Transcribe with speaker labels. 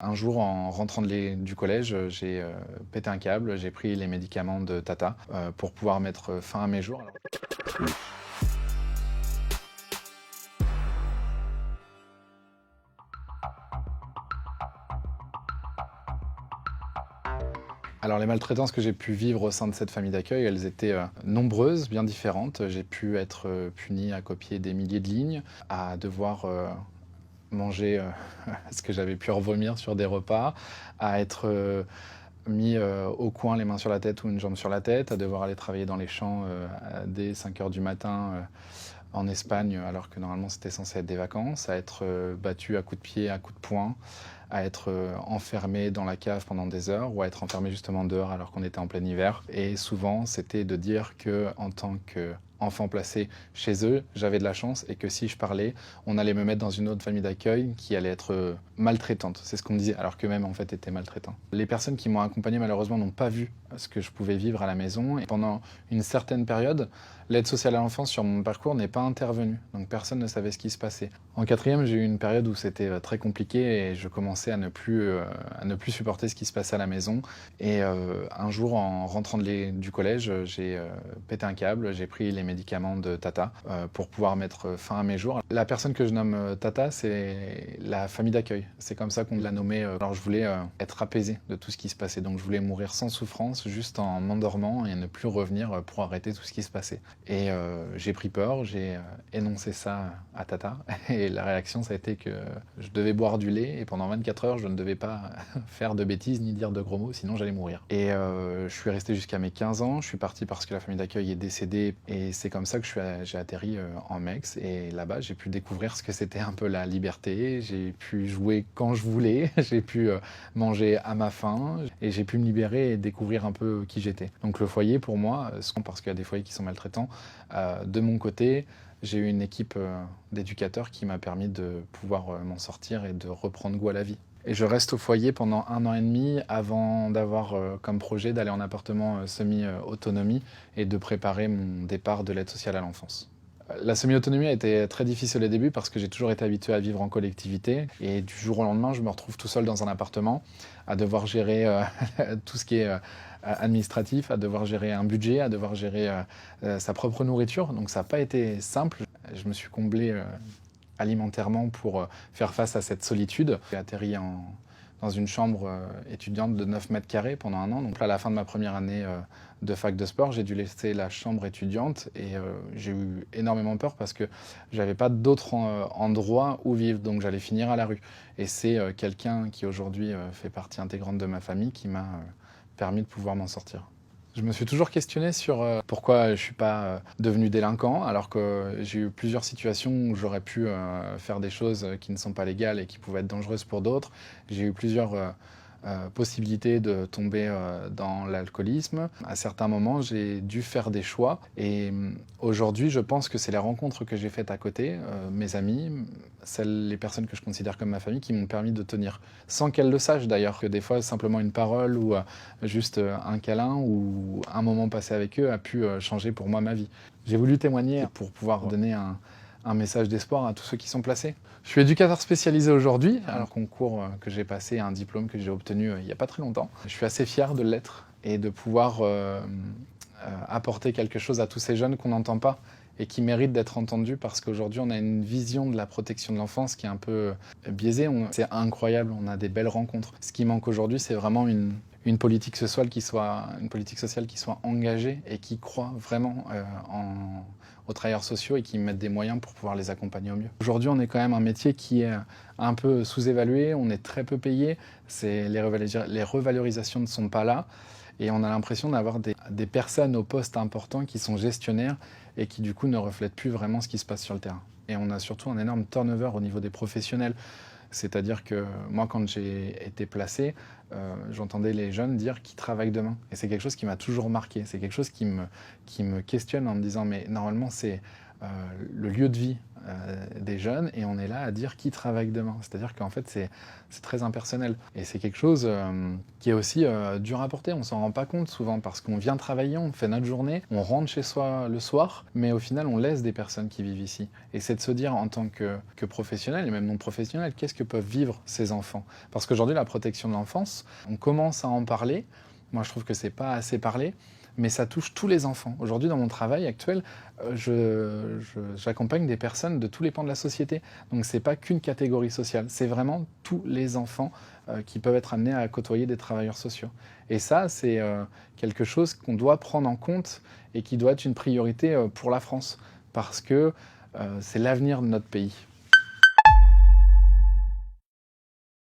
Speaker 1: Un jour, en rentrant du collège, j'ai pété un câble, j'ai pris les médicaments de Tata pour pouvoir mettre fin à mes jours. Alors les maltraitances que j'ai pu vivre au sein de cette famille d'accueil, elles étaient nombreuses, bien différentes. J'ai pu être puni à copier des milliers de lignes, à devoir manger ce que j'avais pu revomir sur des repas, à être mis au coin, les mains sur la tête ou une jambe sur la tête, à devoir aller travailler dans les champs dès 5 heures du matin en Espagne, alors que normalement c'était censé être des vacances, à être battu à coups de pied, à coups de poing, à être enfermé dans la cave pendant des heures ou à être enfermé justement dehors alors qu'on était en plein hiver. Et souvent, c'était de dire que en tant qu'enfant placé chez eux, j'avais de la chance et que si je parlais, on allait me mettre dans une autre famille d'accueil qui allait être maltraitante. C'est ce qu'on me disait, alors qu'eux-mêmes en fait étaient maltraitants. Les personnes qui m'ont accompagné malheureusement n'ont pas vu ce que je pouvais vivre à la maison et pendant une certaine période, l'aide sociale à l'enfance sur mon parcours n'est pas intervenue, donc personne ne savait ce qui se passait. En quatrième, j'ai eu une période où c'était très compliqué et je commençais à ne plus supporter ce qui se passait à la maison. Et un jour, en rentrant du collège, j'ai pété un câble, j'ai pris les médicaments de Tata pour pouvoir mettre fin à mes jours. La personne que je nomme Tata, c'est la famille d'accueil. C'est comme ça qu'on l'a nommée. Alors je voulais être apaisé de tout ce qui se passait, donc je voulais mourir sans souffrance, juste en m'endormant et ne plus revenir pour arrêter tout ce qui se passait. Et j'ai pris peur, j'ai énoncé ça à Tata et la réaction ça a été que je devais boire du lait et pendant 24 heures je ne devais pas faire de bêtises ni dire de gros mots sinon j'allais mourir. Et je suis resté jusqu'à mes 15 ans, je suis parti parce que la famille d'accueil est décédée et c'est comme ça que j'ai atterri en Mex et là-bas j'ai pu découvrir ce que c'était un peu la liberté, j'ai pu jouer quand je voulais, j'ai pu manger à ma faim et j'ai pu me libérer et découvrir un peu qui j'étais. Donc le foyer pour moi, parce qu'il y a des foyers qui sont maltraitants, de mon côté, j'ai eu une équipe d'éducateurs qui m'a permis de pouvoir m'en sortir et de reprendre goût à la vie. Et je reste au foyer pendant 1 an et demi avant d'avoir comme projet d'aller en appartement semi-autonomie et de préparer mon départ de l'aide sociale à l'enfance. La semi-autonomie a été très difficile au début parce que j'ai toujours été habitué à vivre en collectivité et du jour au lendemain, je me retrouve tout seul dans un appartement à devoir gérer tout ce qui est administratif, à devoir gérer un budget, à devoir gérer sa propre nourriture. Donc ça n'a pas été simple. Je me suis comblé alimentairement pour faire face à cette solitude. J'ai atterri dans une chambre étudiante de 9 mètres carrés pendant 1 an. Donc là, à la fin de ma première année de fac de sport, j'ai dû laisser la chambre étudiante et j'ai eu énormément peur parce que j'avais pas d'autre endroit où vivre, donc j'allais finir à la rue. Et c'est quelqu'un qui aujourd'hui fait partie intégrante de ma famille qui m'a permis de pouvoir m'en sortir. Je me suis toujours questionné sur pourquoi je ne suis pas devenu délinquant, alors que j'ai eu plusieurs situations où j'aurais pu faire des choses qui ne sont pas légales et qui pouvaient être dangereuses pour d'autres. J'ai eu plusieurs possibilités de tomber dans l'alcoolisme. À certains moments, j'ai dû faire des choix. Et aujourd'hui, je pense que c'est les rencontres que j'ai faites à côté, mes amis, les personnes que je considère comme ma famille, qui m'ont permis de tenir. Sans qu'elles le sachent d'ailleurs, que des fois, simplement une parole ou juste un câlin ou un moment passé avec eux a pu changer pour moi ma vie. J'ai voulu témoigner pour pouvoir donner un message d'espoir à tous ceux qui sont placés. Je suis éducateur spécialisé aujourd'hui, un concours que j'ai passé, un diplôme que j'ai obtenu il n'y a pas très longtemps. Je suis assez fier de l'être et de pouvoir apporter quelque chose à tous ces jeunes qu'on n'entend pas et qui méritent d'être entendus parce qu'aujourd'hui on a une vision de la protection de l'enfance qui est un peu biaisée. C'est incroyable, on a des belles rencontres. Ce qui manque aujourd'hui, c'est vraiment une politique sociale qui soit engagée et qui croit vraiment aux travailleurs sociaux et qui mettent des moyens pour pouvoir les accompagner au mieux. Aujourd'hui, on est quand même un métier qui est un peu sous-évalué, on est très peu payé, les revalorisations ne sont pas là et on a l'impression d'avoir des personnes au poste important qui sont gestionnaires et qui du coup ne reflètent plus vraiment ce qui se passe sur le terrain. Et on a surtout un énorme turnover au niveau des professionnels. C'est-à-dire que moi, quand j'ai été placé, j'entendais les jeunes dire qu'ils travaillent demain. Et c'est quelque chose qui m'a toujours marqué. C'est quelque chose qui me questionne en me disant, mais normalement, c'est euh, le lieu de vie des jeunes, et on est là à dire qui travaille demain. C'est-à-dire qu'en fait, c'est très impersonnel. Et c'est quelque chose qui est aussi dur à porter. On s'en rend pas compte souvent parce qu'on vient travailler, on fait notre journée, on rentre chez soi le soir, mais au final, on laisse des personnes qui vivent ici. Et c'est de se dire en tant que professionnel et même non professionnel, qu'est-ce que peuvent vivre ces enfants? Parce qu'aujourd'hui, la protection de l'enfance, on commence à en parler. Moi, je trouve que c'est pas assez parlé, mais ça touche tous les enfants. Aujourd'hui, dans mon travail actuel, j'accompagne des personnes de tous les pans de la société. Donc, c'est pas qu'une catégorie sociale, c'est vraiment tous les enfants qui peuvent être amenés à côtoyer des travailleurs sociaux. Et ça, c'est quelque chose qu'on doit prendre en compte et qui doit être une priorité pour la France, parce que c'est l'avenir de notre pays.